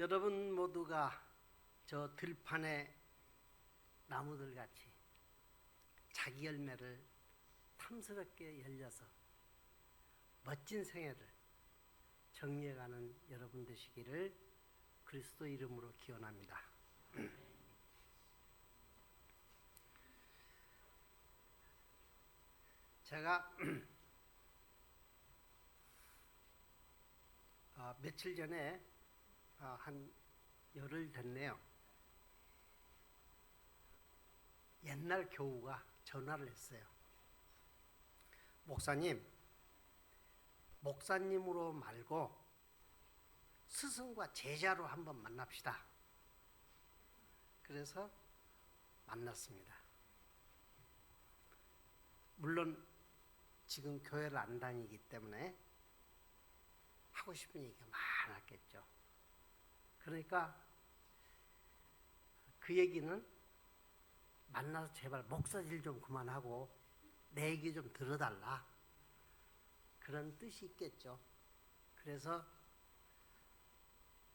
여러분 모두가 저 들판의 나무들 같이 자기 열매를 탐스럽게 열려서 멋진 생애를 정리해가는 여러분 되시기를 그리스도 이름으로 기원합니다. 제가 며칠 전에 한 열흘 됐네요. 옛날 교우가 전화를 했어요. 목사님으로 말고 스승과 제자로 한번 만납시다. 그래서 만났습니다. 물론 지금 교회를 안 다니기 때문에 하고 싶은 얘기가 많았겠죠. 그러니까 그 얘기는 만나서 제발 목사질 좀 그만하고 내 얘기 좀 들어달라, 그런 뜻이 있겠죠. 그래서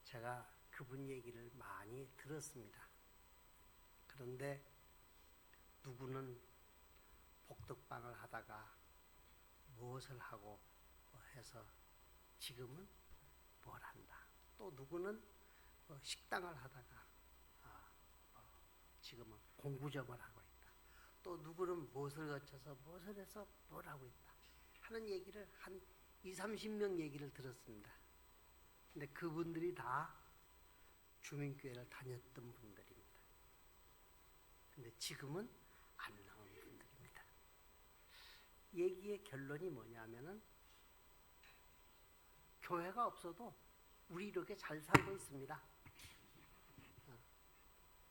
제가 그분 얘기를 많이 들었습니다. 그런데 누구는 복덕방을 하다가 무엇을 하고 해서 지금은 뭘 한다. 또 누구는 식당을 하다가 지금은 공구점을 하고 있다. 또 누구는 무엇을 거쳐서 무엇을 해서 뭘 하고 있다 하는 얘기를 한 20-30명 얘기를 들었습니다. 근데 그분들이 다 주민교회를 다녔던 분들입니다. 근데 지금은 안 나온 분들입니다. 얘기의 결론이 뭐냐면은 교회가 없어도 우리 이렇게 잘 살고 있습니다.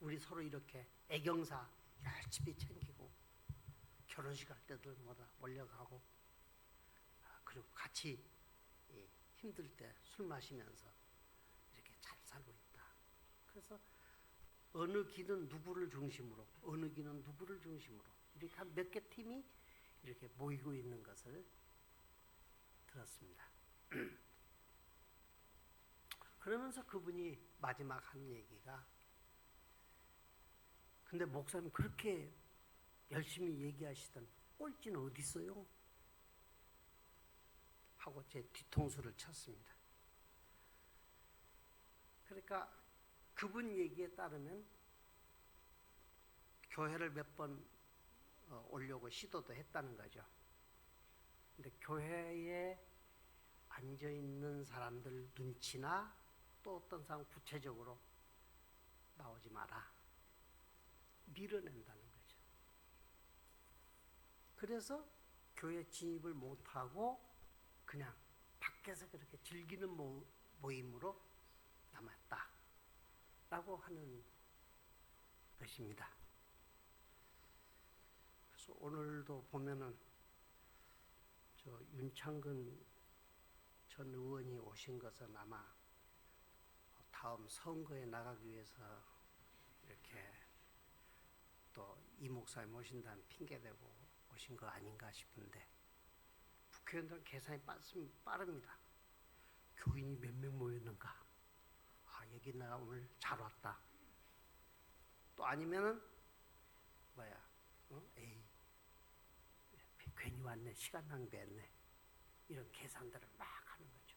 우리 서로 이렇게 애경사 열심히 챙기고 결혼식 할 때도 몰려가고 그리고 같이 힘들 때 술 마시면서 이렇게 잘 살고 있다. 그래서 어느 기는 누구를 중심으로, 어느 기는 누구를 중심으로 이렇게 한 몇 개 팀이 이렇게 모이고 있는 것을 들었습니다. 그러면서 그분이 마지막 한 얘기가, 근데 목사님 그렇게 열심히 얘기하시던 꼴찌는 어디 있어요? 하고 제 뒤통수를 쳤습니다. 그러니까 그분 얘기에 따르면 교회를 몇 번 오려고 시도도 했다는 거죠. 근데 교회에 앉아있는 사람들 눈치나 또 어떤 사람 구체적으로 나오지 마라, 밀어낸다는 거죠. 그래서 교회 진입을 못하고 그냥 밖에서 그렇게 즐기는 모임으로 남았다라고 하는 것입니다. 그래서 오늘도 보면은 저 윤창근 전 의원이 오신 것은 아마 다음 선거에 나가기 위해서 이렇게 또 이 목사님 오신다는 핑계대고 오신 거 아닌가 싶은데, 국회의원들은 계산이 빠릅니다. 교인이 몇 명 모였는가? 여기 내가 오늘 잘 왔다. 또 아니면은 에이 괜히 왔네, 시간 낭비했네, 이런 계산들을 막 하는 거죠.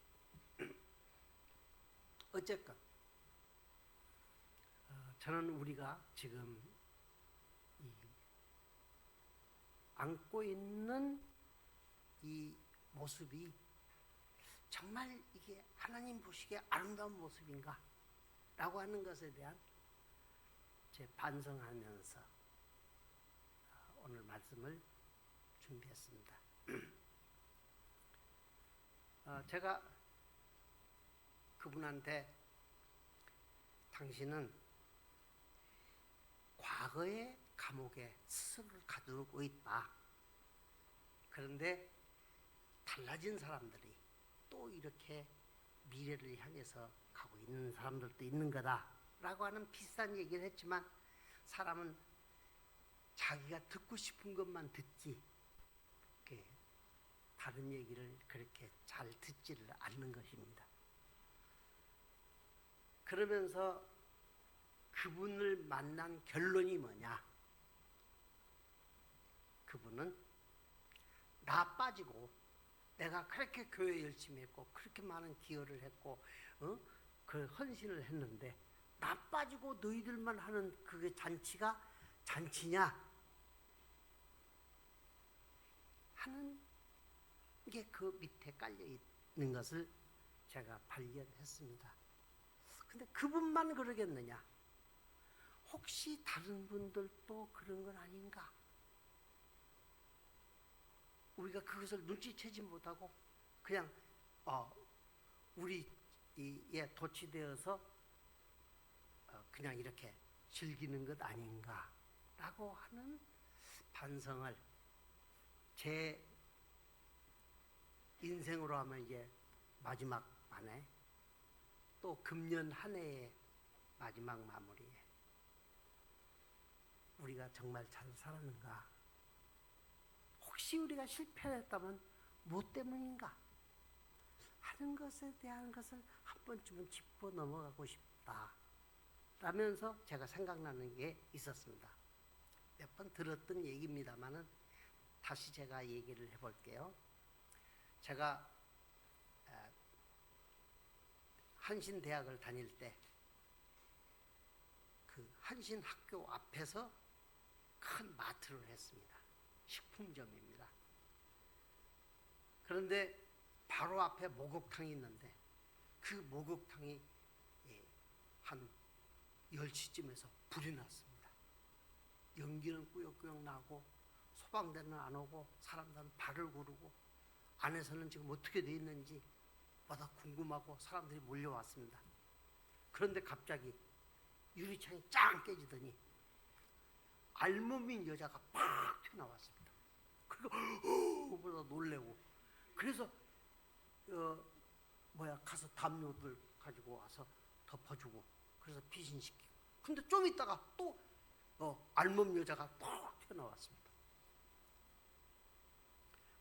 어쨌건 저는 우리가 지금 안고 있는 이 모습이 정말 이게 하나님 보시기에 아름다운 모습인가? 라고 하는 것에 대한 제 반성하면서 오늘 말씀을 준비했습니다. 제가 그분한테 당신은 과거의 감옥에 스스로를 가두고 있다. 그런데 달라진 사람들이 또 이렇게 미래를 향해서 가고 있는 사람들도 있는 거다라고 하는 비슷한 얘기를 했지만, 사람은 자기가 듣고 싶은 것만 듣지 다른 얘기를 그렇게 잘 듣지를 않는 것입니다. 그러면서 그분을 만난 결론이 뭐냐? 그분은 나 빠지고 내가 그렇게 교회 열심히 했고 그렇게 많은 기여를 했고 그 헌신을 했는데 나 빠지고 너희들만 하는 그게 잔치가 잔치냐 하는 게 그 밑에 깔려 있는 것을 제가 발견했습니다. 근데 그분만 그러겠느냐? 혹시 다른 분들도 그런 건 아닌가? 우리가 그것을 눈치채지 못하고 그냥 우리에 도취되어서 그냥 이렇게 즐기는 것 아닌가라고 하는 반성을 제 인생으로 하면 이제 마지막 반에 또 금년 한 해의 마지막 마무리에 우리가 정말 잘 살았는가? 혹시 우리가 실패했다면 무엇 때문인가? 하는 것에 대한 것을 한 번쯤은 짚고 넘어가고 싶다. 라면서 제가 생각나는 게 있었습니다. 몇 번 들었던 얘기입니다만은 다시 제가 얘기를 해볼게요. 제가 한신대학을 다닐 때 그 한신학교 앞에서 큰 마트를 했습니다. 식품점입니다. 그런데 바로 앞에 목욕탕이 있는데 그 목욕탕이 한 10시쯤에서 불이 났습니다. 연기는 꾸역꾸역 나고 소방대는 안 오고 사람들은 발을 구르고 안에서는 지금 어떻게 돼 있는지 마다 궁금하고 사람들이 몰려왔습니다. 그런데 갑자기 유리창이 짱 깨지더니 알몸인 여자가 팍 튀어나왔습니다. 그리고 보다 놀래고 그래서 가서 담요들 가지고 와서 덮어주고 그래서 피신시키고 근데 좀 있다가 또 알몸 여자가 팍 튀어나왔습니다.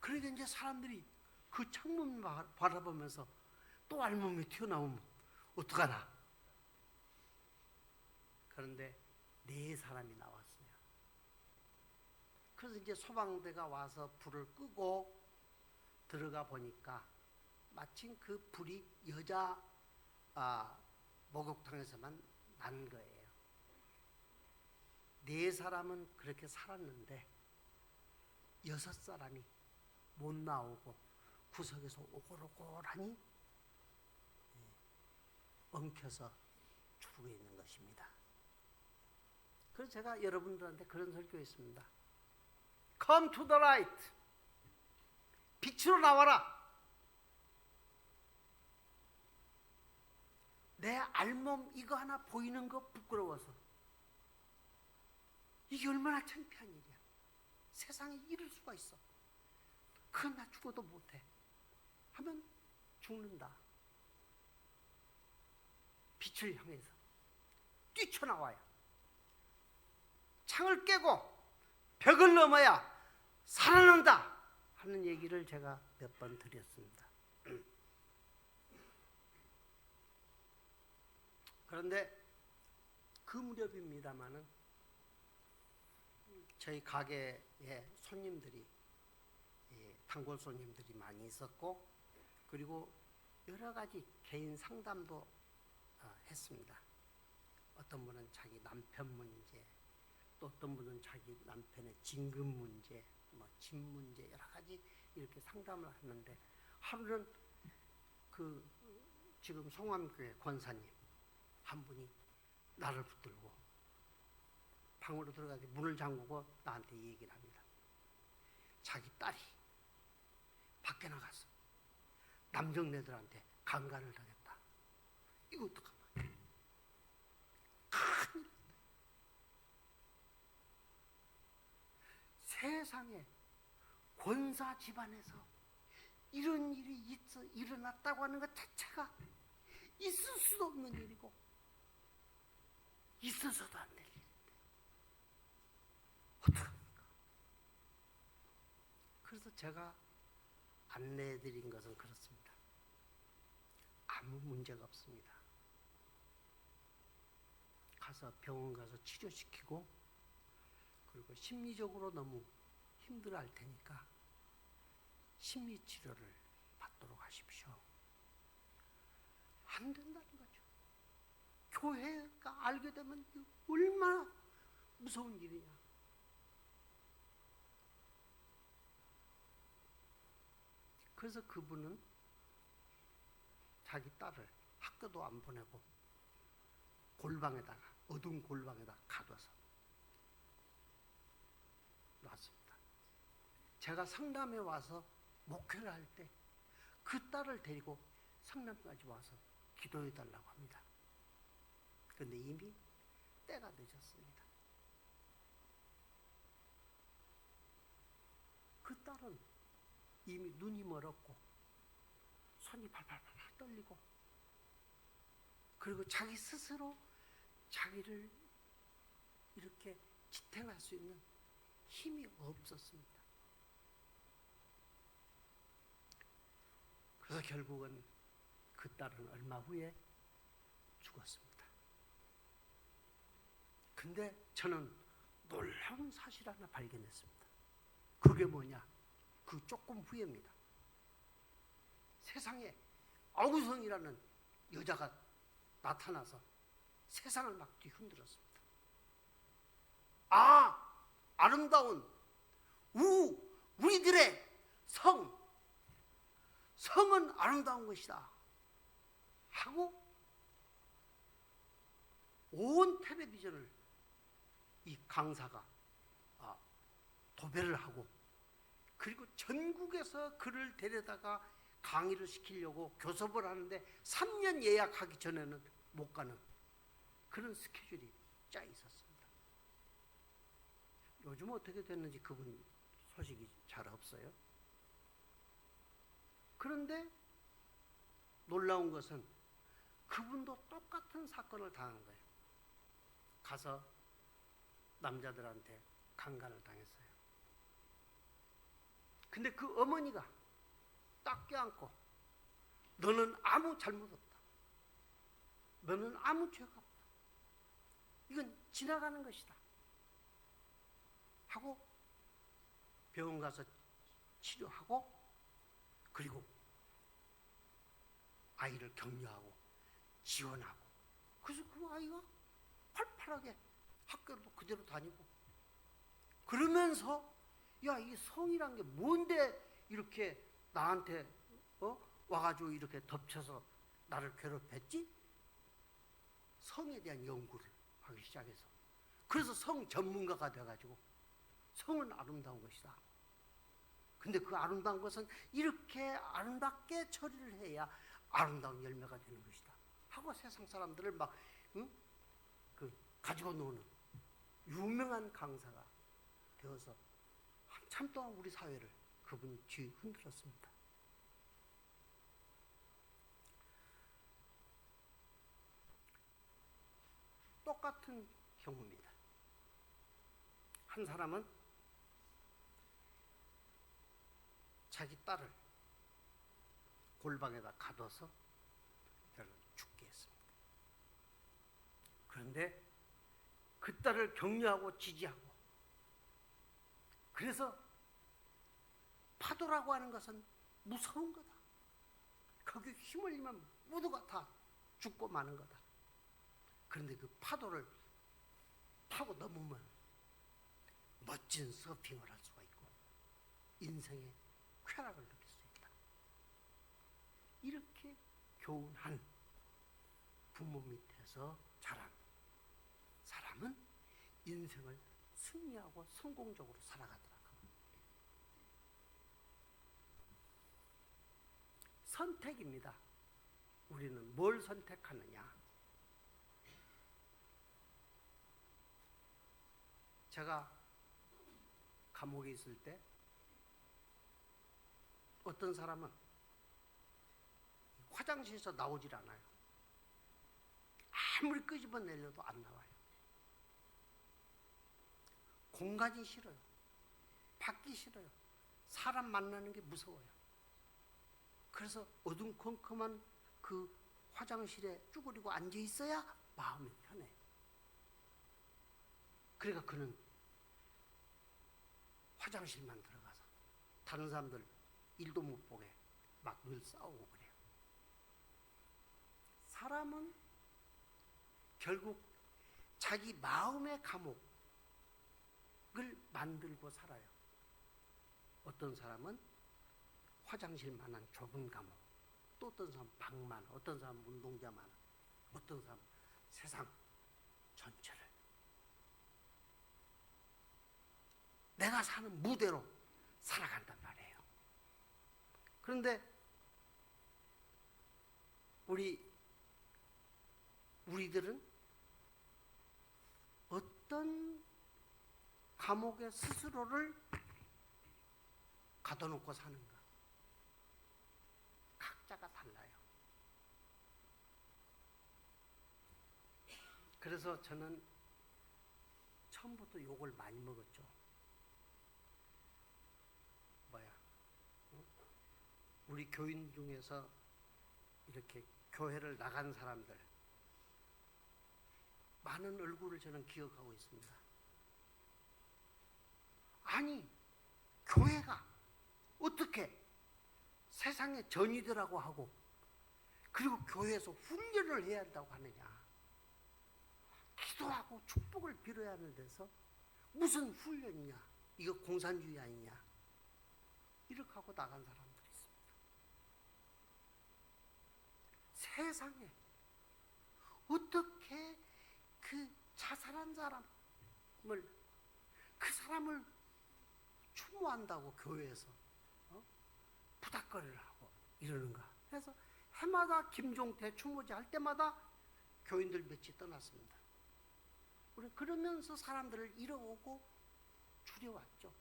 그러니까 이제 사람들이 그 창문 바라보면서 또 알몸이 튀어나오면 어떡하나. 그런데 4사람이 나왔어요. 그래서 이제 소방대가 와서 불을 끄고 들어가 보니까 마침 그 불이 여자 목욕탕에서만 난 거예요. 4사람은 그렇게 살았는데 6사람이 못 나오고 구석에서 오골오골하니 엉켜서 죽어 있는 것입니다. 그래서 제가 여러분들한테 그런 설교했습니다. Come to the light. 빛으로 나와라. 내 알몸 이거 하나 보이는 거 부끄러워서. 이게 얼마나 창피한 일이야. 세상에 이럴 수가 있어. 그건 나 죽어도 못해. 하면 죽는다. 빛을 향해서 뛰쳐나와야. 창을 깨고 벽을 넘어야 살아난다 하는 얘기를 제가 몇 번 드렸습니다. 그런데 그 무렵입니다마는 저희 가게에 손님들이 단골 손님들이 많이 있었고 그리고 여러 가지 개인 상담도 했습니다. 어떤 분은 자기 남편 문제, 또 어떤 분은 자기 남편의 진급 문제, 집 문제 여러 가지 이렇게 상담을 하는데 하루는 그 지금 성암교회 권사님 한 분이 나를 붙들고 방으로 들어가서 문을 잠그고 나한테 얘기를 합니다. 자기 딸이 밖에 나갔어. 남정네들한테 강간을 당했다. 이거 어떡하나. 큰일. 세상에 권사 집안에서 이런 일이 일어났다고 하는 것 자체가 있을 수도 없는 일이고 있어서도 안 될 일인데 어떡합니까? 그래서 제가 안내해드린 것은 그렇습니다. 아무 문제가 없습니다. 가서 병원 가서 치료시키고, 그리고 심리적으로 너무 힘들어 할 테니까 심리 치료를 받도록 하십시오. 안 된다는 거죠. 교회가 알게 되면 얼마나 무서운 일이냐. 그래서 그분은 자기 딸을 학교도 안 보내고 골방에다가, 어두운 골방에다가 가둬서 놨습니다. 제가 성남에 와서 목회를 할 때 그 딸을 데리고 성남까지 와서 기도해 달라고 합니다. 그런데 이미 때가 늦었습니다. 그 딸은 이미 눈이 멀었고 손이 발발발 떨리고, 그리고 자기 스스로 자기를 이렇게 지탱할 수 있는 힘이 없었습니다. 그래서 결국은 그 딸은 얼마 후에 죽었습니다. 근데 저는 놀라운 사실 하나 발견했습니다. 그게 뭐냐? 그 조금 후에입니다. 세상에 아우성이라는 여자가 나타나서 세상을 막 뒤흔들었습니다. 아름다운 우리들의 성은 아름다운 것이다 하고 온 텔레비전을 이 강사가 도배를 하고, 그리고 전국에서 그를 데려다가 강의를 시키려고 교섭을 하는데 3년 예약하기 전에는 못 가는 그런 스케줄이 짜 있었습니다. 요즘 어떻게 됐는지 그분 소식이 잘 없어요. 그런데 놀라운 것은 그분도 똑같은 사건을 당한 거예요. 가서 남자들한테 강간을 당했어요. 근데 그 어머니가 딱 껴안고, 너는 아무 잘못 없다. 너는 아무 죄가 없다. 이건 지나가는 것이다 하고 병원 가서 치료하고, 그리고 아이를 격려하고 지원하고, 그래서 그 아이가 활발하게 학교도 그대로 다니고, 그러면서 야, 이 성이란 게 뭔데 이렇게 나한테 와가지고 이렇게 덮쳐서 나를 괴롭혔지? 성에 대한 연구를 하기 시작해서, 그래서 성 전문가가 돼가지고 성은 아름다운 것이다. 근데 그 아름다운 것은 이렇게 아름답게 처리를 해야 아름다운 열매가 되는 것이다 하고 세상 사람들을 막 가지고 노는 유명한 강사가 되어서 한참 동안 우리 사회를 그분이 뒤흔들었습니다. 똑같은 경우입니다. 한 사람은 자기 딸을 골방에다 가둬서 죽게 했습니다. 그런데 그 딸을 격려하고 지지하고, 그래서 파도라고 하는 것은 무서운 거다. 거기에 힘을 잃으면 모두가 다 죽고 마는 거다. 그런데 그 파도를 타고 넘으면 멋진 서핑을 할 수가 있고 인생의 쾌락을 느낄 수 있다. 이렇게 교훈한 부모 밑에서 자란 사람은 인생을 승리하고 성공적으로 살아가더라고요. 선택입니다. 우리는 뭘 선택하느냐. 제가 감옥에 있을 때 어떤 사람은 화장실에서 나오질 않아요. 아무리 끄집어내려도 안 나와요. 공간이 싫어요. 받기 싫어요. 사람 만나는 게 무서워요. 그래서 어둠컴컴한 그 화장실에 쭈그리고 앉아 있어야 마음이 편해요. 그러니까 그는 화장실만 들어가서 다른 사람들 일도 못 보게 막 늘 싸우고 그래요. 사람은 결국 자기 마음의 감옥을 만들고 살아요. 어떤 사람은 화장실만한 좁은 감옥, 또 어떤 사람은 방만, 어떤 사람은 운동자만, 어떤 사람은 세상 전체를 내가 사는 무대로 살아간단 말이에요. 그런데 우리들은 어떤 감옥에 스스로를 가둬놓고 사는가? 각자가 달라요. 그래서 저는 처음부터 욕을 많이 먹었죠. 우리 교인 중에서 이렇게 교회를 나간 사람들 많은 얼굴을 저는 기억하고 있습니다. 아니, 교회가 어떻게 세상의 전이들하고 하고 그리고 교회에서 훈련을 해야 한다고 하느냐. 기도하고 축복을 빌어야 하는 데서 무슨 훈련이냐. 이거 공산주의 아니냐. 이렇게 하고 나간 사람들이 있습니다. 세상에 어떻게 그 자살한 사람을 그 사람을 추모한다고 교회에서 부닥거리를 하고 이러는가. 그래서 해마다 김종태 추모제 할 때마다 교인들 몇이 떠났습니다. 우리 그러면서 사람들을 잃어오고 줄여왔죠.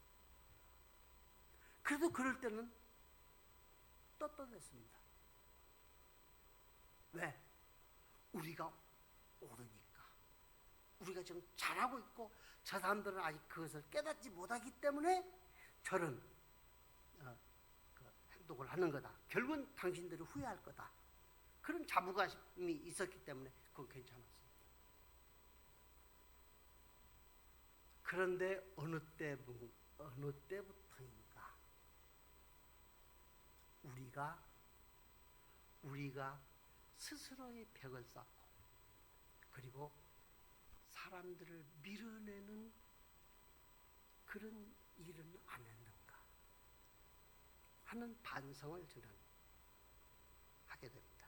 그래도 그럴 때는 떳떳했습니다. 왜? 우리가 옳으니까. 우리가 지금 잘하고 있고 저 사람들은 아직 그것을 깨닫지 못하기 때문에 저런 그 행동을 하는 거다. 결국은 당신들이 후회할 거다. 그런 자부심이 있었기 때문에 그건 괜찮았습니다. 그런데 어느 때부터인가 우리가 스스로의 벽을 쌓고 그리고 사람들을 밀어내는 그런 일은 안 했는가 하는 반성을 저는 하게 됩니다.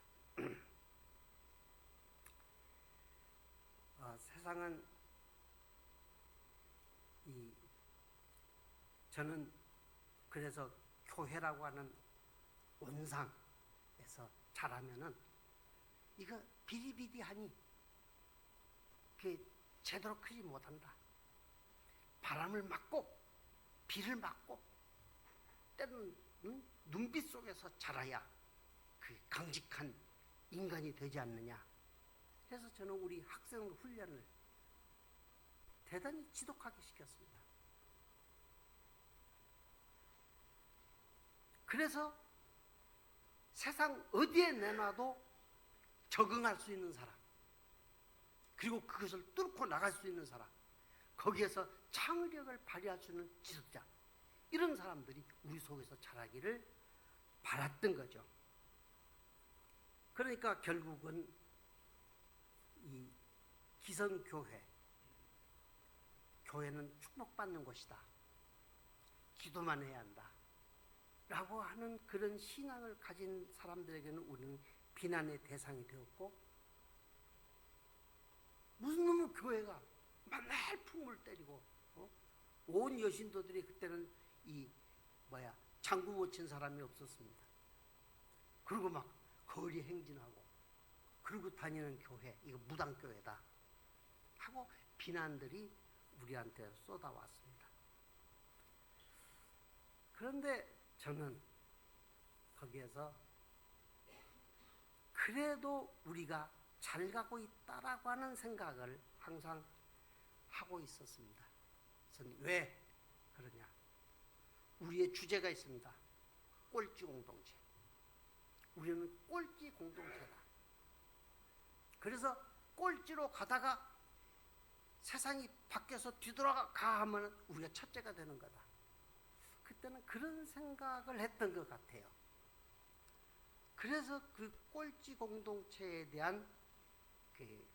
세상은 저는 그래서 교회라고 하는 온상에서 자라면은 이거 비리비리하니 그 제대로 크지 못한다. 바람을 맞고 비를 맞고 때는 눈빛 속에서 자라야 그 강직한 인간이 되지 않느냐. 그래서 저는 우리 학생 훈련을 대단히 지독하게 시켰습니다. 그래서 세상 어디에 내놔도 적응할 수 있는 사람, 그리고 그것을 뚫고 나갈 수 있는 사람, 거기에서 창의력을 발휘할 수 있는 지식자, 이런 사람들이 우리 속에서 자라기를 바랐던 거죠. 그러니까 결국은 이 기성교회, 교회는 축복받는 곳이다. 기도만 해야 한다. 라고 하는 그런 신앙을 가진 사람들에게는 우리는 비난의 대상이 되었고, 무슨 놈의 교회가 맨날 풍물 때리고, 온 여신도들이 그때는 장구 못 친 사람이 없었습니다. 그리고 막 거리 행진하고, 그리고 다니는 교회, 이거 무당교회다 하고 비난들이 우리한테 쏟아왔습니다. 그런데 저는 거기에서 그래도 우리가 잘 가고 있다라고 하는 생각을 항상 하고 있었습니다. 그래서 왜 그러냐? 우리의 주제가 있습니다. 꼴찌 공동체. 우리는 꼴찌 공동체다. 그래서 꼴찌로 가다가 세상이 바뀌어서 뒤돌아가 하면 우리가 첫째가 되는 거다. 그때는 그런 생각을 했던 것 같아요. 그래서 그 꼴찌 공동체에 대한 그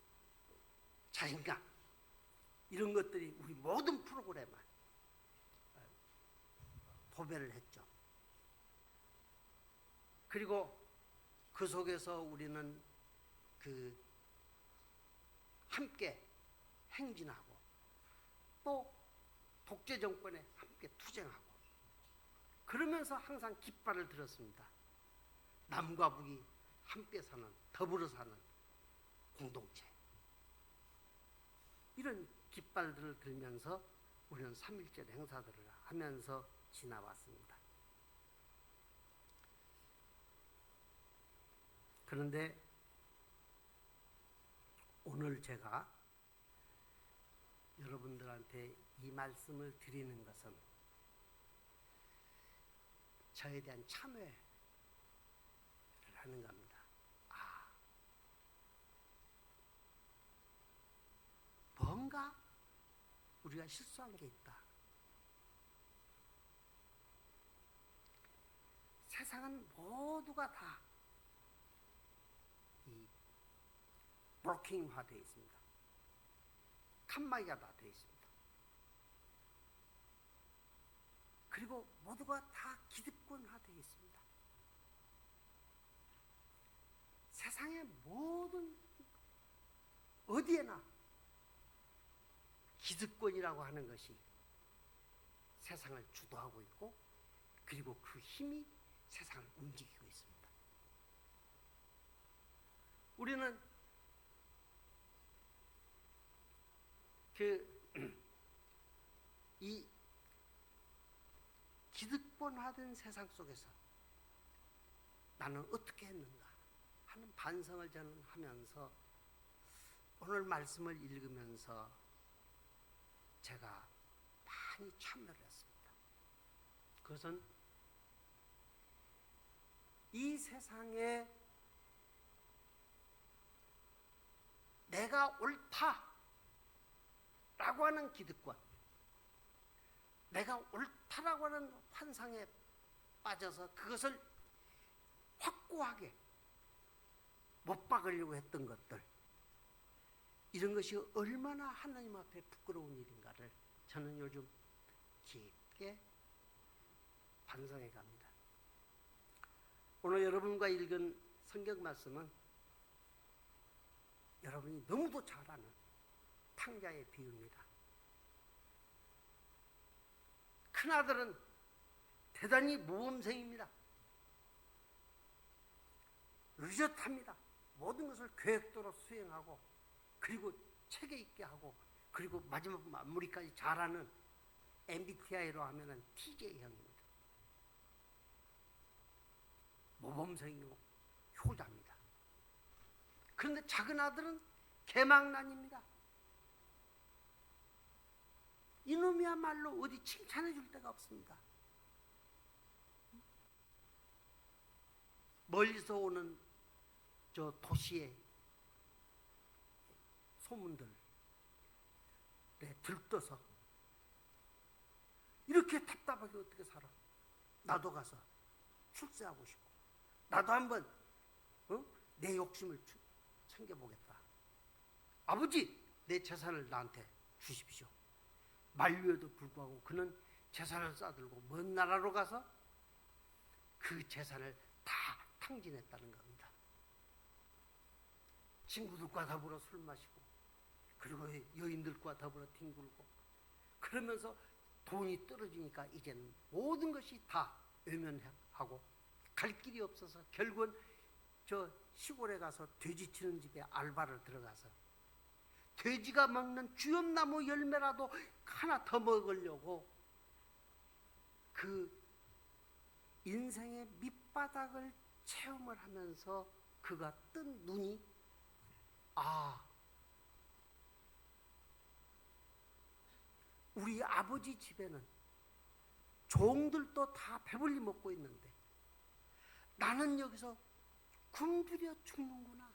자신감, 이런 것들이 우리 모든 프로그램에 도배를 했죠. 그리고 그 속에서 우리는 그 함께 행진하고 또 독재 정권에 함께 투쟁하고 그러면서 항상 깃발을 들었습니다. 남과 북이 함께 사는, 더불어 사는 공동체. 이런 깃발들을 들면서 우리는 3.1절 행사들을 하면서 지나왔습니다. 그런데 오늘 제가 여러분들한테 이 말씀을 드리는 것은 저에 대한 참회를 하는 겁니다. 뭔가 우리가 실수한 게 있다. 세상은 모두가 다 이 브로킹화 되어 있습니다. 칸막이가 다 되어 있습니다. 그리고 모두가 다 기득권화 되어 있습니다. 세상의 모든 어디에나 기득권이라고 하는 것이 세상을 주도하고 있고, 그리고 그 힘이 세상을 움직이고 있습니다. 우리는 이 기득권화된 세상 속에서 나는 어떻게 했는가 하는 반성을 저는 하면서 오늘 말씀을 읽으면서 제가 많이 참여를 했습니다. 그것은 이 세상에 내가 옳다라고 하는 기득권, 내가 옳다라고 하는 환상에 빠져서 그것을 확고하게 못 박으려고 했던 것들, 이런 것이 얼마나 하나님 앞에 부끄러운 일인가를 저는 요즘 깊게 반성해 갑니다. 오늘 여러분과 읽은 성경 말씀은 여러분이 너무도 잘 아는 탕자의 비유입니다. 큰아들은 대단히 모범생입니다. 의젓합니다. 모든 것을 계획대로 수행하고, 그리고 체계 있게 하고, 그리고 마지막 마무리까지 잘하는 MBTI로 하면은 TJ형입니다. 모범생이고 효자입니다. 그런데 작은 아들은 개망난입니다. 이놈이야말로 어디 칭찬해 줄 데가 없습니다. 멀리서 오는 저 도시의 소문들에 들떠서 이렇게 답답하게 어떻게 살아? 나도 가서 출세하고 싶고, 나도 한번 내 욕심을 챙겨보겠다. 아버지, 내 재산을 나한테 주십시오. 만류에도 불구하고 그는 재산을 싸들고 먼 나라로 가서 그 재산을 다 탕진했다는 겁니다. 친구들과 더불어 술 마시고, 그리고 여인들과 더불어 뒹굴고, 그러면서 돈이 떨어지니까 이제는 모든 것이 다 외면하고 갈 길이 없어서 결국은 저 시골에 가서 돼지 치는 집에 알바를 들어가서 돼지가 먹는 주염나무 열매라도 하나 더 먹으려고 그 인생의 밑바닥을 체험을 하면서 그가 뜬 눈이, 우리 아버지 집에는 종들도 다 배불리 먹고 있는데 나는 여기서 굶주려 죽는구나.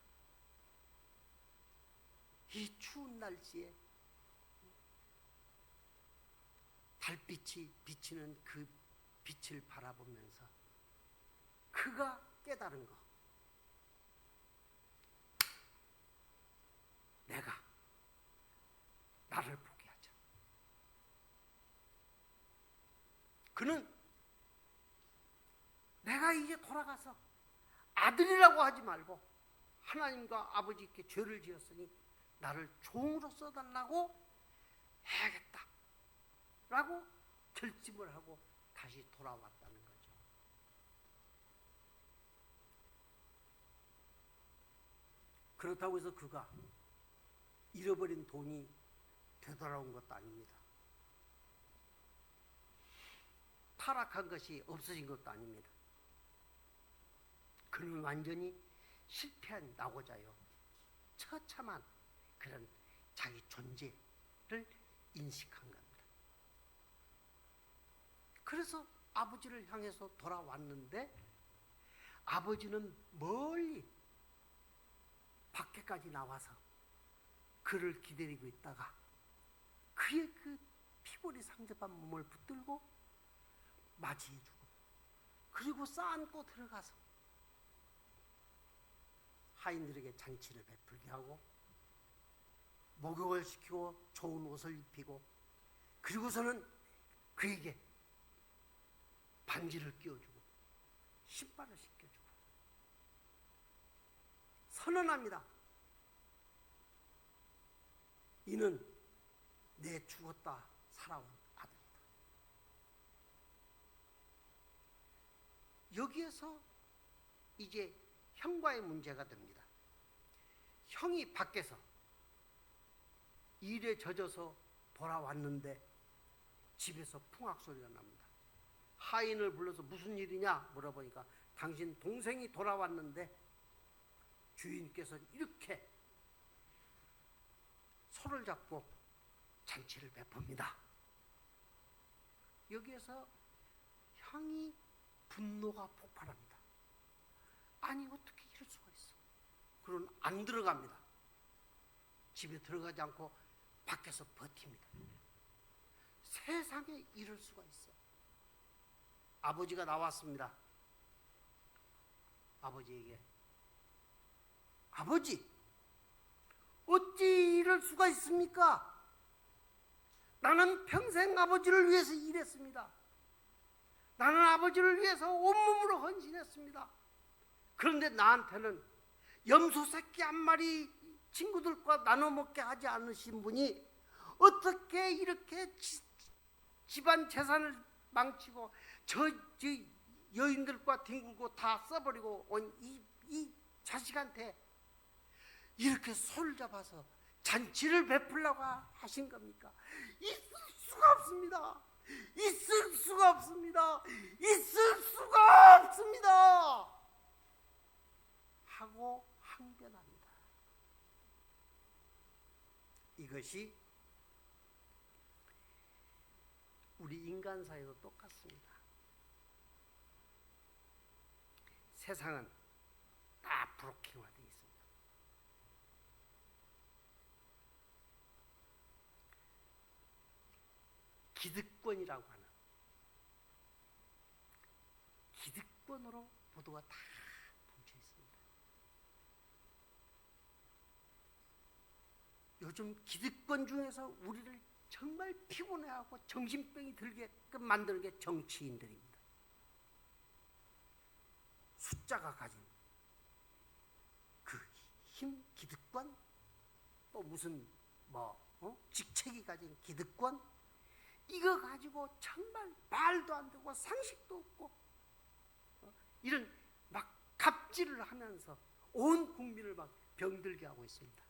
이 추운 날씨에 달빛이 비치는 그 빛을 바라보면서 그가 깨달은 거, 내가 나를 포기하자. 그는 내가 이제 돌아가서 아들이라고 하지 말고 하나님과 아버지께 죄를 지었으니 나를 종으로 써달라고 해야겠다 라고 결심을 하고 다시 돌아왔다는 거죠. 그렇다고 해서 그가 잃어버린 돈이 되돌아온 것도 아닙니다. 타락한 것이 없어진 것도 아닙니다. 그는 완전히 실패한 낙오자요, 처참한 그런 자기 존재를 인식한 겁니다. 그래서 아버지를 향해서 돌아왔는데 아버지는 멀리 밖에까지 나와서 그를 기다리고 있다가 그의 그 피골이 상접한 몸을 붙들고 맞이해주고 그리고 쌓안고 들어가서 하인들에게 잔치를 베풀게 하고 목욕을 시키고 좋은 옷을 입히고 그리고서는 그에게 반지를 끼워주고 신발을 신겨주고 선언합니다. 이는 내 죽었다 살아온 아들이다. 여기에서 이제 형과의 문제가 됩니다. 형이 밖에서 일에 젖어서 돌아왔는데 집에서 풍악 소리가 납니다. 하인을 불러서 무슨 일이냐 물어보니까 당신 동생이 돌아왔는데 주인께서 이렇게 손을 잡고 잔치를 베풉니다. 여기에서 형이 분노가 폭발합니다. 아니 어떻게 이럴 수가 있어. 그는 안 들어갑니다. 집에 들어가지 않고 밖에서 버팁니다. 세상에 이럴 수가 있어. 아버지가 나왔습니다. 아버지에게 아버지 어찌 이럴 수가 있습니까? 나는 평생 아버지를 위해서 일했습니다. 나는 아버지를 위해서 온몸으로 헌신했습니다. 그런데 나한테는 염소 새끼 한 마리 친구들과 나눠 먹게 하지 않으신 분이 어떻게 이렇게 집안 재산을 망치고 저 여인들과 뒹굴고 다 써버리고 온 이 자식한테 이렇게 손을 잡아서 잔치를 베풀라고 하신 겁니까? 있을 수가 없습니다. 있을 수가 없습니다. 있을 수가 없습니다. 하고 항변합니다. 이것이 우리 인간사에도 똑같습니다. 세상은 다 브로킹화되어 있습니다. 기득권이라고 하는 기득권으로 모두가 다 뭉쳐 있습니다. 요즘 기득권 중에서 우리를 정말 피곤해하고 정신병이 들게끔 만드는 게 정치인들입니다. 숫자가 가진 그 힘, 기득권, 또 무슨 직책이 가진 기득권, 이거 가지고 정말 말도 안 되고 상식도 없고 이런 막 갑질을 하면서 온 국민을 막 병들게 하고 있습니다.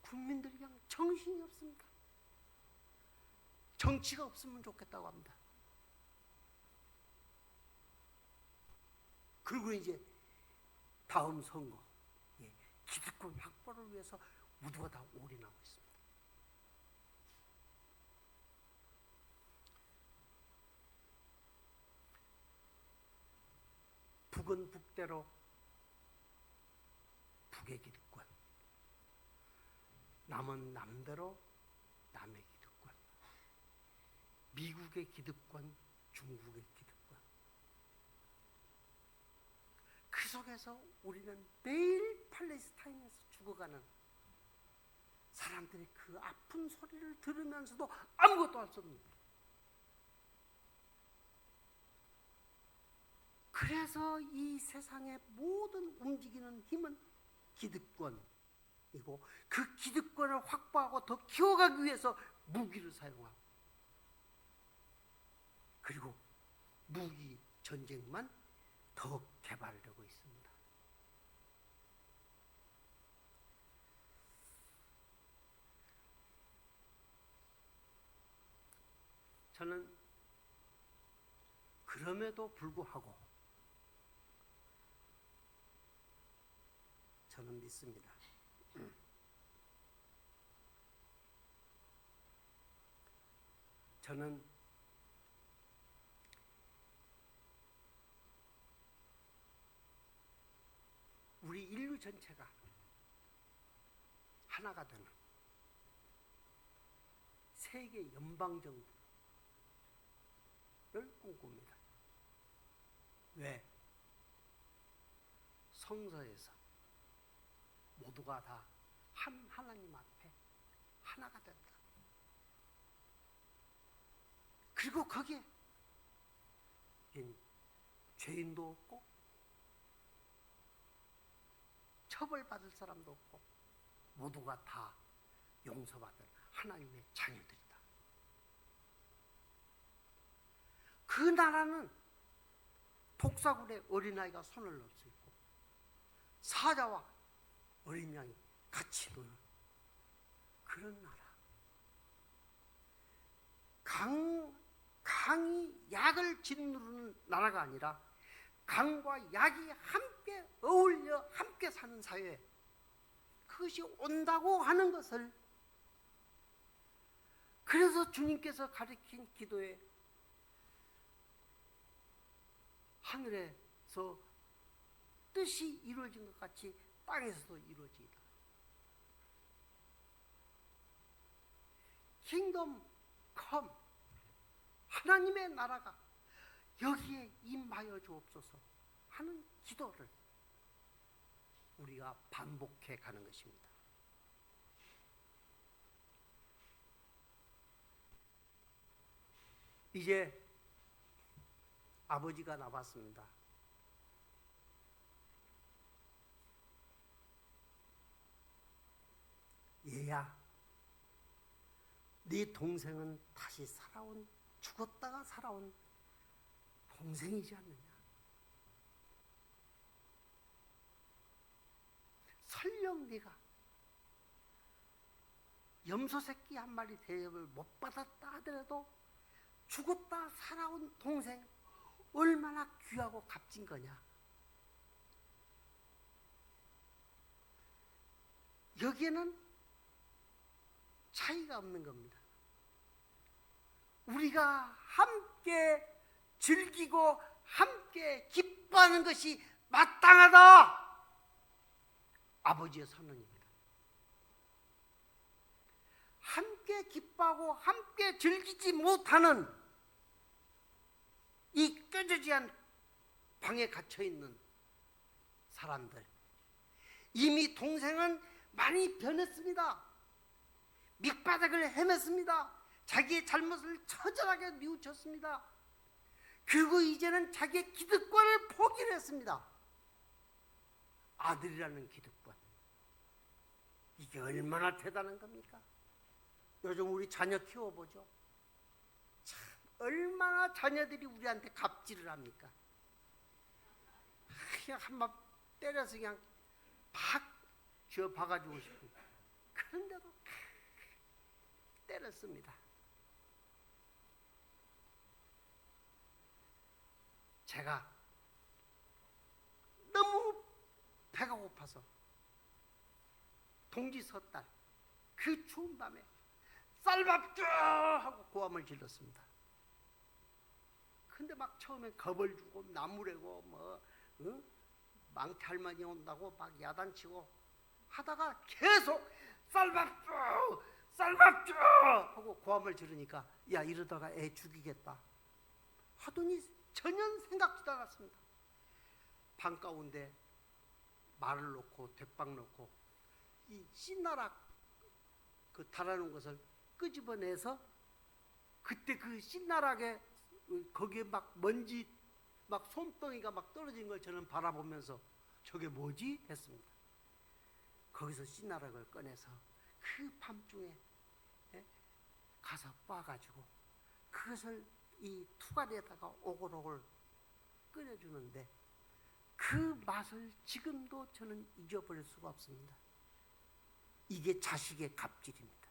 국민들이 그냥 정신이 없습니다. 정치가 없으면 좋겠다고 합니다. 그리고 이제 다음 선거, 기득권 확보를 위해서 모두가 다 올인하고 있습니다. 북은 북대로 북의 기득권, 남은 남대로 남의 기득권. 미국의 기득권, 중국의 기득권. 그 속에서 우리는 매일 팔레스타인에서 죽어가는 사람들의 그 아픈 소리를 들으면서도 아무것도 할 수 없는 거예요. 그래서 이 세상의 모든 움직이는 힘은 기득권이고, 그 기득권을 확보하고 더 키워가기 위해서 무기를 사용하고, 그리고 무기 전쟁만 더 개발되고 있습니다. 저는 그럼에도 불구하고 저는 믿습니다. 저는 우리 인류 전체가 하나가 되는 세계 연방정부를 꿈꿉니다. 왜? 성서에서 모두가 다 한 하나님 앞에 하나가 된다. 그리고 거기에 죄인도 없고 처벌받을 사람도 없고 모두가 다 용서받은 하나님의 자녀들이다. 그 나라는 독사굴에 어린아이가 손을 넣을 수 있고 사자와 어린 양이 같이 노는 그런 나라. 강이 약을 짓누르는 나라가 아니라 강과 약이 함께 어울려 함께 사는 사회, 그것이 온다고 하는 것을, 그래서 주님께서 가르친 기도에 하늘에서 뜻이 이루어진 것 같이 땅에서도 이루어지다. 킹덤 컴, 하나님의 나라가 여기에 임하여 주옵소서 하는 기도를 우리가 반복해 가는 것입니다. 이제 아버지가 나왔습니다. 얘야, 네 동생은 다시 살아온, 죽었다가 살아온 동생이지 않느냐. 설령 네가 염소 새끼 한 마리 대접을 못 받았다 하더라도 죽었다 살아온 동생 얼마나 귀하고 값진 거냐. 여기에는 차이가 없는 겁니다. 우리가 함께 즐기고 함께 기뻐하는 것이 마땅하다. 아버지의 선언입니다. 함께 기뻐하고 함께 즐기지 못하는 이 꾀저지한 방에 갇혀있는 사람들, 이미 동생은 많이 변했습니다. 밑바닥을 헤맸습니다. 자기의 잘못을 처절하게 뉘우쳤습니다. 그리고 이제는 자기의 기득권을 포기를 했습니다. 아들이라는 기득권. 이게 얼마나 대단한 겁니까? 요즘 우리 자녀 키워보죠. 참 얼마나 자녀들이 우리한테 갑질을 합니까? 그냥 한번 때려서 그냥 팍 쥐어 박아주고 싶은. 그런데도 때렸습니다. 제가 너무 배가 고파서 동지 섣달 그 추운 밤에 쌀밥 쭉 하고 고함을 질렀습니다. 근데 막 처음에 겁을 주고 나무래고 망태 할머니 온다고 막 야단치고 하다가 계속 쌀밥 쭉 삶았죠 하고 고함을 지르니까 야 이러다가 애 죽이겠다 하더니 전혀 생각지도 않았습니다. 방 가운데 말을 놓고 대빵 놓고 이 씨나락 그 달아놓은 것을 끄집어내서 그때 그 씨나락에 거기에 막 먼지 막 솜덩이가 막 떨어진 걸 저는 바라보면서 저게 뭐지 했습니다. 거기서 씨나락을 꺼내서 그 밤중에 가서 빻아가지고 그것을 이 투갈에다가 오글오글 끓여주는데 그 맛을 지금도 저는 잊어버릴 수가 없습니다. 이게 자식의 갑질입니다.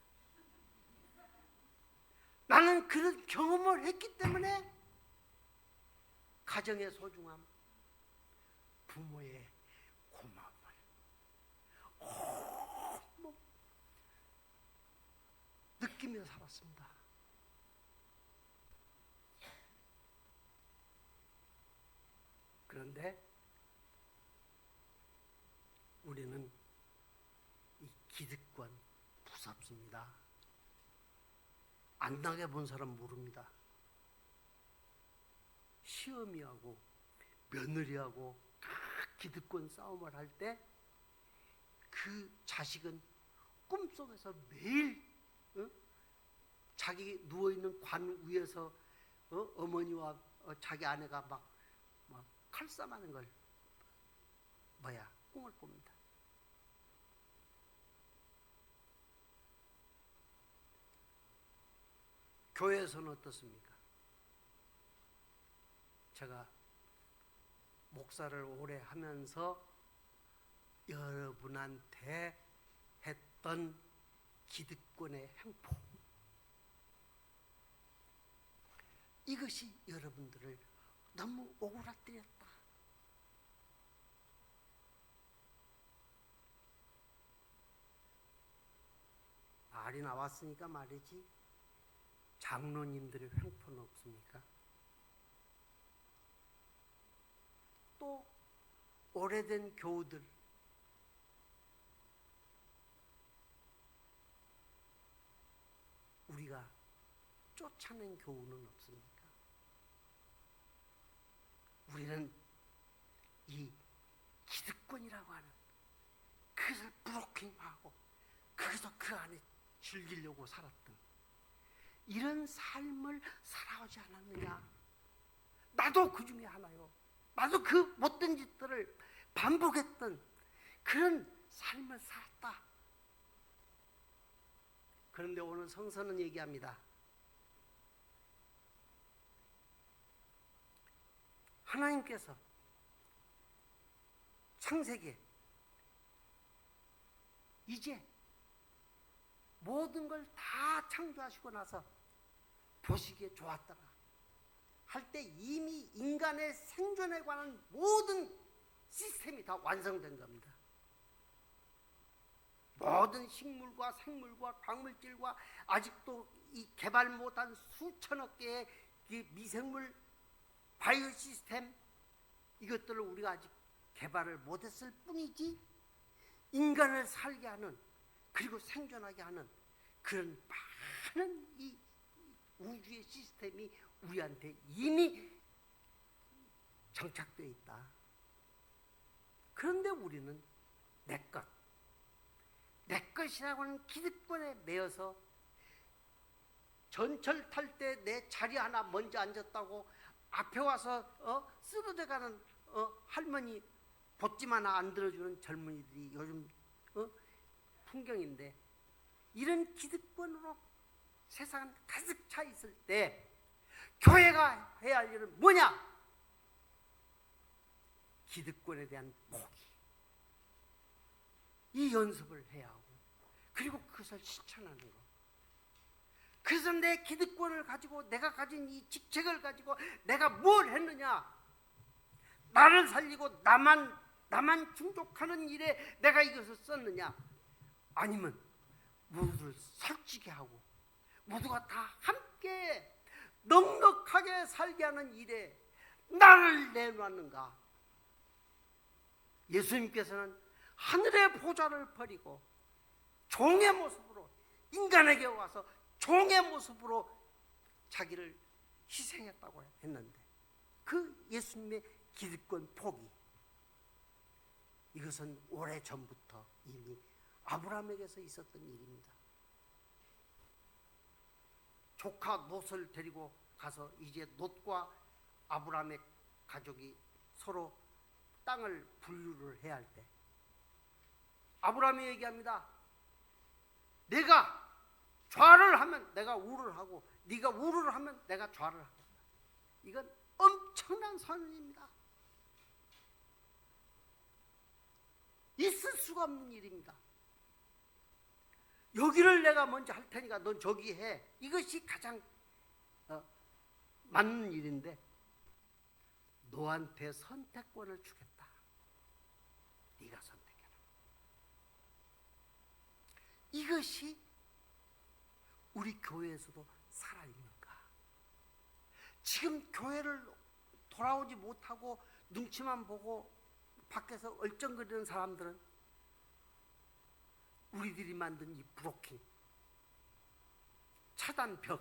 나는 그런 경험을 했기 때문에 가정의 소중함, 부모의 고마움을 느끼며 살았습니다. 그런데 우리는 이 기득권 무섭습니다. 안 당해본 사람 모릅니다. 시어미하고 며느리하고 기득권 싸움을 할 때 그 자식은 꿈속에서 매일 자기 누워있는 관 위에서 어머니와 자기 아내가 막 칼싸움하는 걸 꿈을 꿉니다. 교회에서는 어떻습니까? 제가 목사를 오래 하면서 여러분한테 했던 기득권의 횡포, 이것이 여러분들을 너무 오그라뜨렸다. 말이 나왔으니까 말이지, 장로님들의 횡포는 없습니까? 또 오래된 교우들, 우리가 쫓아낸 교우는 없습니까? 우리는 이 기득권이라고 하는 그것을 브로킹하고 거기서 그 안에 즐기려고 살았던 이런 삶을 살아오지 않았느냐? 나도 그 중에 하나요. 나도 그 못된 짓들을 반복했던 그런 삶을 살았다. 그런데 오늘 성서는 얘기합니다. 하나님께서 창세기에 이제 모든 걸 다 창조하시고 나서 보시기에 좋았더라 할 때 이미 인간의 생존에 관한 모든 시스템이 다 완성된 겁니다. 모든 식물과 생물과 광물질과 아직도 이 개발 못한 수천억 개의 미생물 바이오 시스템, 이것들을 우리가 아직 개발을 못했을 뿐이지, 인간을 살게 하는 그리고 생존하게 하는 그런 많은 이 우주의 시스템이 우리한테 이미 정착되어 있다. 그런데 우리는 내 것이라고 하는 기득권에 매여서 전철 탈 때 내 자리 하나 먼저 앉았다고 앞에 와서 쓰러져가는 할머니 보찜 하나 안 들어주는 젊은이들이 요즘 풍경인데, 이런 기득권으로 세상은 가득 차 있을 때 교회가 해야 할 일은 뭐냐? 기득권에 대한 포기, 이 연습을 해야 하고, 그리고 그것을 실천하는 것. 그래서 내 기득권을 가지고, 내가 가진 이 직책을 가지고 내가 뭘 했느냐? 나를 살리고 나만 충족하는 일에 내가 이것을 썼느냐? 아니면 모두를 설치게 하고 모두가 다 함께 넉넉하게 살게 하는 일에 나를 내놓았는가? 예수님께서는 하늘의 보좌를 버리고 종의 모습으로 인간에게 와서 종의 모습으로 자기를 희생했다고 했는데 그 예수님의 기득권 포기, 이것은 오래전부터 이미 아브라함에게서 있었던 일입니다. 조카 롯을 데리고 가서 이제 롯과 아브라함의 가족이 서로 땅을 분류를 해야 할 때 아브라함이 얘기합니다. 내가 좌를 하면 내가 우를 하고 네가 우를 하면 내가 좌를 하겠다. 이건 엄청난 선언입니다. 있을 수가 없는 일입니다. 여기를 내가 먼저 할 테니까 넌 저기 해. 이것이 가장 맞는 일인데 너한테 선택권을 주겠다. 네가 선택해라. 이것이 우리 교회에서도 살아있는가? 지금 교회를 돌아오지 못하고 눈치만 보고 밖에서 얼쩡거리는 사람들은 우리들이 만든 이 브로킹, 차단벽을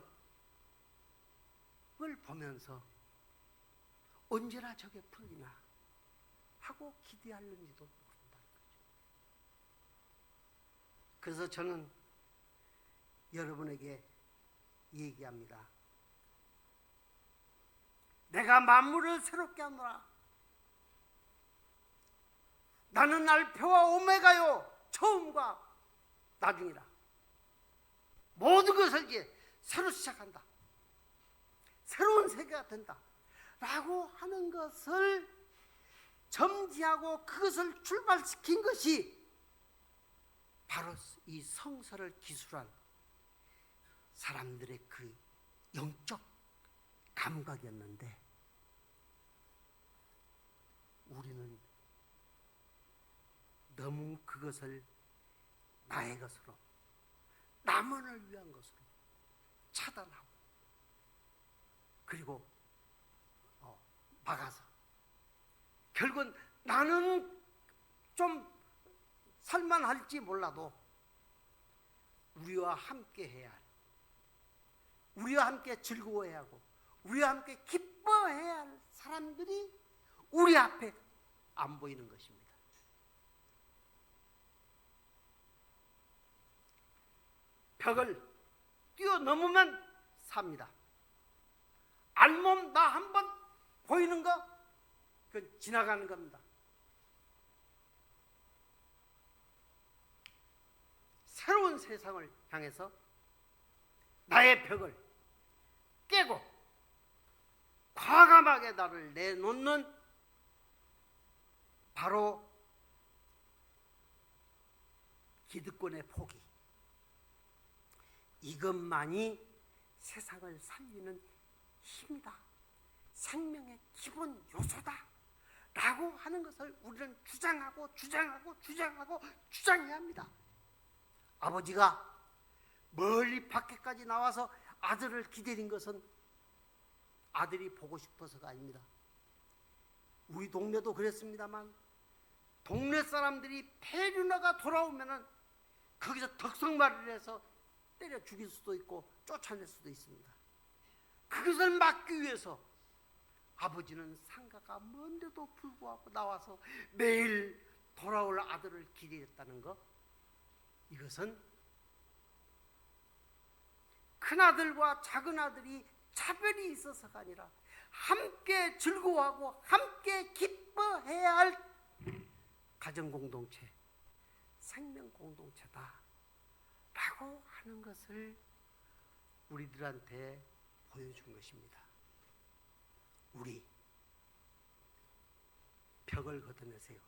보면서 언제나 저게 풀리나 하고 기대하는지도 모른다는 거죠. 그래서 저는 여러분에게 얘기합니다. 내가 만물을 새롭게 하노라. 나는 알파와 오메가요, 처음과 나중이라. 모든 것을 이제 새로 시작한다. 새로운 세계가 된다. 라고 하는 것을 점지하고 그것을 출발시킨 것이 바로 이 성서를 기술한 사람들의 그 영적 감각이었는데 우리는 너무 그것을 나의 것으로, 나만을 위한 것으로 차단하고 그리고 막아서 결국은 나는 좀 살만할지 몰라도 우리와 함께 해야 할, 우리와 함께 즐거워해야 하고 우리와 함께 기뻐해야 할 사람들이 우리 앞에 안 보이는 것입니다. 벽을 뛰어넘으면 삽니다. 알몸 나 한 번 보이는 거 그건 지나가는 겁니다. 새로운 세상을 향해서 나의 벽을 깨고 과감하게 나를 내놓는 바로 기득권의 포기, 이것만이 세상을 살리는 힘이다, 생명의 기본 요소다 라고 하는 것을 우리는 주장해야 합니다. 아버지가 멀리 밖에까지 나와서 아들을 기다린 것은 아들이 보고 싶어서가 아닙니다. 우리 동네도 그랬습니다만 동네 사람들이 폐륜화가 돌아오면은 거기서 덕성말이를 해서 때려 죽일 수도 있고 쫓아낼 수도 있습니다. 그것을 막기 위해서 아버지는 상가가 먼데도 불구하고 나와서 매일 돌아올 아들을 기다렸다는 것, 이것은 큰아들과 작은아들이 차별이 있어서가 아니라 함께 즐거워하고 함께 기뻐해야 할 가정공동체, 생명공동체다 라고 하는 것을 우리들한테 보여준 것입니다. 우리 벽을 걷어내세요.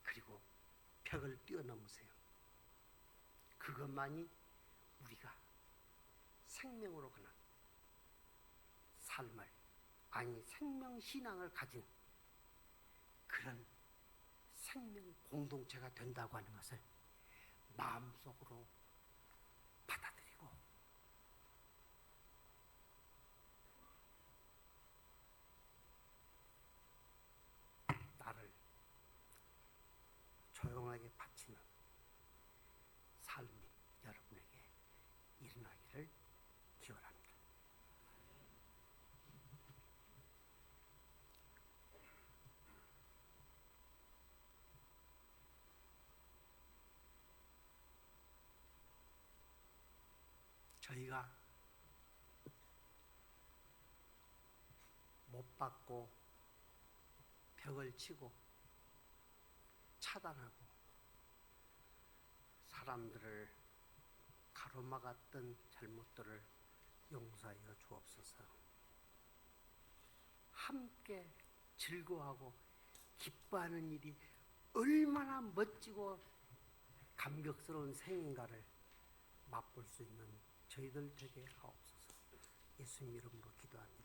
그리고 벽을 뛰어넘으세요. 그것만이 우리가 생명으로 그는 삶을, 아니 생명신앙을 가진 그런 생명 공동체가 된다고 하는 것을 마음속으로 받아들이고 나를 조용하게 바치는 삶 저희가 못 받고 벽을 치고 차단하고 사람들을 가로막았던 잘못들을 용서하여 주옵소서. 함께 즐거워하고 기뻐하는 일이 얼마나 멋지고 감격스러운 생인가를 맛볼 수 있는 저희들 되게 하옵소서. 예수님 이름으로 기도합니다.